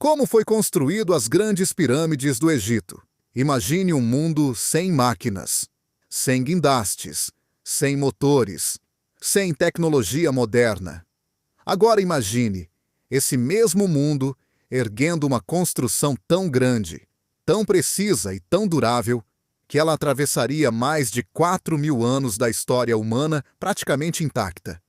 Como foi construído as grandes pirâmides do Egito? Imagine um mundo sem máquinas, sem guindastes, sem motores, sem tecnologia moderna. Agora imagine esse mesmo mundo erguendo uma construção tão grande, tão precisa e tão durável, que ela atravessaria mais de 4.000 anos da história humana praticamente intacta.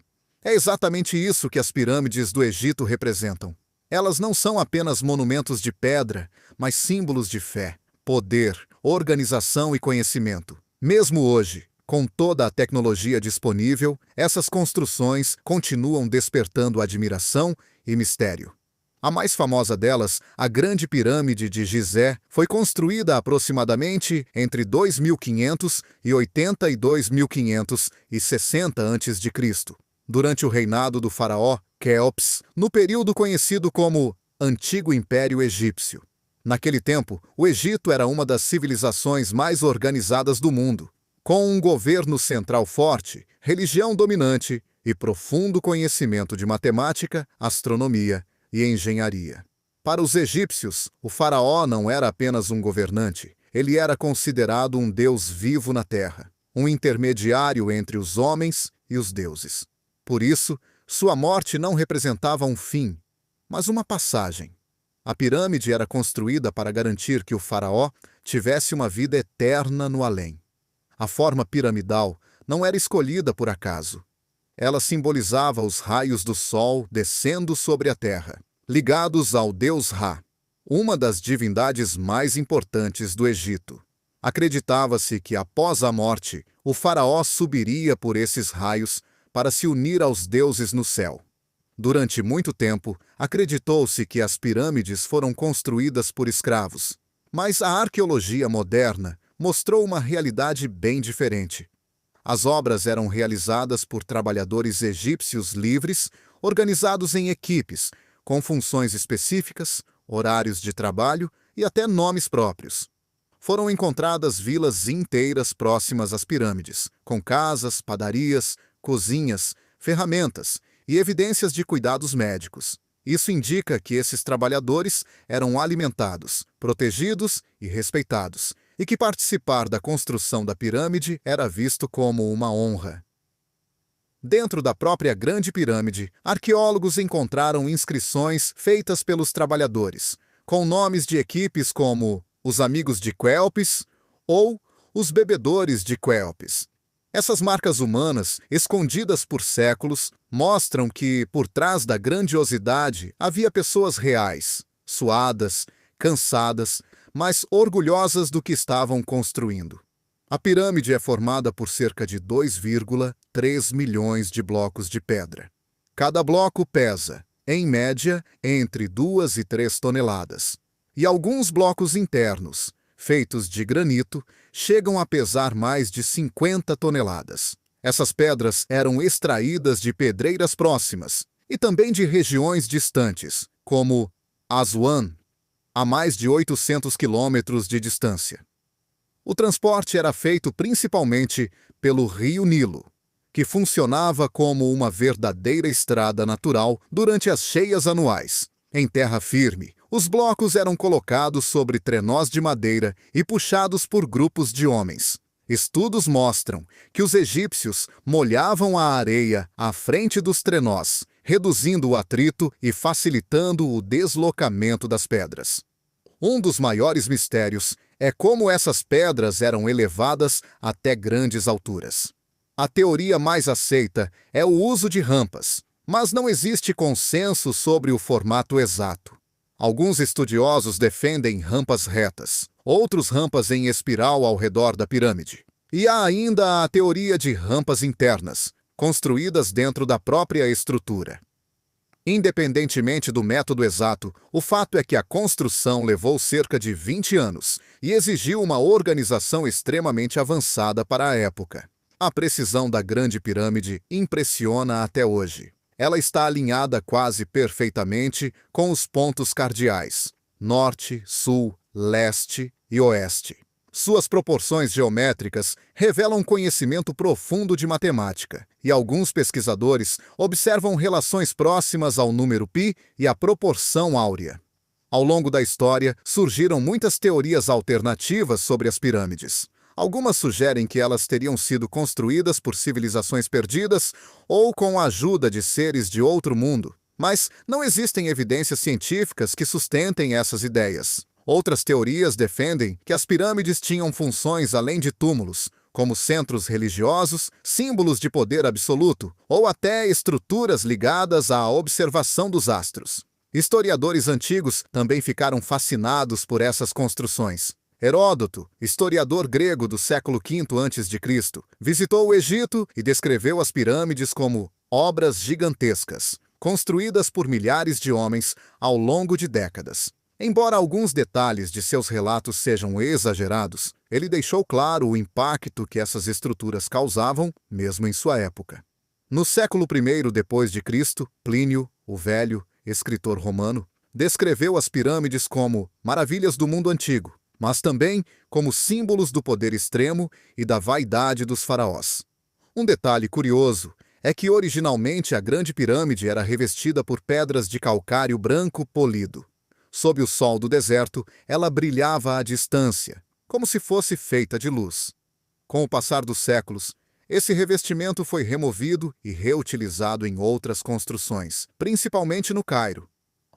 É exatamente isso que as pirâmides do Egito representam. Elas não são apenas monumentos de pedra, mas símbolos de fé, poder, organização e conhecimento. Mesmo hoje, com toda a tecnologia disponível, essas construções continuam despertando admiração e mistério. A mais famosa delas, a Grande Pirâmide de Gizé, foi construída aproximadamente entre 2500 e 82.560 a.C., durante o reinado do faraó Quéops, no período conhecido como Antigo Império Egípcio. Naquele tempo, o Egito era uma das civilizações mais organizadas do mundo, com um governo central forte, religião dominante e profundo conhecimento de matemática, astronomia e engenharia. Para os egípcios, o faraó não era apenas um governante, ele era considerado um deus vivo na terra, um intermediário entre os homens e os deuses. Por isso, sua morte não representava um fim, mas uma passagem. A pirâmide era construída para garantir que o faraó tivesse uma vida eterna no além. A forma piramidal não era escolhida por acaso. Ela simbolizava os raios do sol descendo sobre a terra, ligados ao deus Ra, uma das divindades mais importantes do Egito. Acreditava-se que, após a morte, o faraó subiria por esses raios para se unir aos deuses no céu. Durante muito tempo, acreditou-se que as pirâmides foram construídas por escravos, mas a arqueologia moderna mostrou uma realidade bem diferente. As obras eram realizadas por trabalhadores egípcios livres, organizados em equipes, com funções específicas, horários de trabalho e até nomes próprios. Foram encontradas vilas inteiras próximas às pirâmides, com casas, padarias, cozinhas, ferramentas e evidências de cuidados médicos. Isso indica que esses trabalhadores eram alimentados, protegidos e respeitados, e que participar da construção da pirâmide era visto como uma honra. Dentro da própria Grande Pirâmide, arqueólogos encontraram inscrições feitas pelos trabalhadores, com nomes de equipes como os Amigos de Quéops ou os Bebedores de Quéops. Essas marcas humanas, escondidas por séculos, mostram que, por trás da grandiosidade, havia pessoas reais, suadas, cansadas, mas orgulhosas do que estavam construindo. A pirâmide é formada por cerca de 2,3 milhões de blocos de pedra. Cada bloco pesa, em média, entre 2 e 3 toneladas. E alguns blocos internos, feitos de granito, chegam a pesar mais de 50 toneladas. Essas pedras eram extraídas de pedreiras próximas e também de regiões distantes, como Aswan, a mais de 800 quilômetros de distância. O transporte era feito principalmente pelo rio Nilo, que funcionava como uma verdadeira estrada natural durante as cheias anuais. Em terra firme, os blocos eram colocados sobre trenós de madeira e puxados por grupos de homens. Estudos mostram que os egípcios molhavam a areia à frente dos trenós, reduzindo o atrito e facilitando o deslocamento das pedras. Um dos maiores mistérios é como essas pedras eram elevadas até grandes alturas. A teoria mais aceita é o uso de rampas, mas não existe consenso sobre o formato exato. Alguns estudiosos defendem rampas retas, outros rampas em espiral ao redor da pirâmide. E há ainda a teoria de rampas internas, construídas dentro da própria estrutura. Independentemente do método exato, o fato é que a construção levou cerca de 20 anos e exigiu uma organização extremamente avançada para a época. A precisão da Grande Pirâmide impressiona até hoje. Ela está alinhada quase perfeitamente com os pontos cardeais: norte, sul, leste e oeste. Suas proporções geométricas revelam conhecimento profundo de matemática, e alguns pesquisadores observam relações próximas ao número π e à proporção áurea. Ao longo da história, surgiram muitas teorias alternativas sobre as pirâmides. Algumas sugerem que elas teriam sido construídas por civilizações perdidas ou com a ajuda de seres de outro mundo. Mas não existem evidências científicas que sustentem essas ideias. Outras teorias defendem que as pirâmides tinham funções além de túmulos, como centros religiosos, símbolos de poder absoluto ou até estruturas ligadas à observação dos astros. Historiadores antigos também ficaram fascinados por essas construções. Heródoto, historiador grego do século V a.C., visitou o Egito e descreveu as pirâmides como obras gigantescas, construídas por milhares de homens ao longo de décadas. Embora alguns detalhes de seus relatos sejam exagerados, ele deixou claro o impacto que essas estruturas causavam, mesmo em sua época. No século I d.C., Plínio, o Velho, escritor romano, descreveu as pirâmides como maravilhas do mundo antigo, mas também como símbolos do poder extremo e da vaidade dos faraós. Um detalhe curioso é que originalmente a Grande Pirâmide era revestida por pedras de calcário branco polido. Sob o sol do deserto, ela brilhava à distância, como se fosse feita de luz. Com o passar dos séculos, esse revestimento foi removido e reutilizado em outras construções, principalmente no Cairo.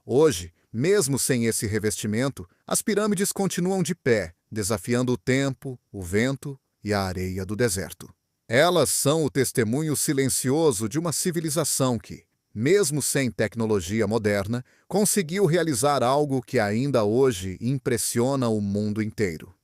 Hoje, mesmo sem esse revestimento, as pirâmides continuam de pé, desafiando o tempo, o vento e a areia do deserto. Elas são o testemunho silencioso de uma civilização que, mesmo sem tecnologia moderna, conseguiu realizar algo que ainda hoje impressiona o mundo inteiro.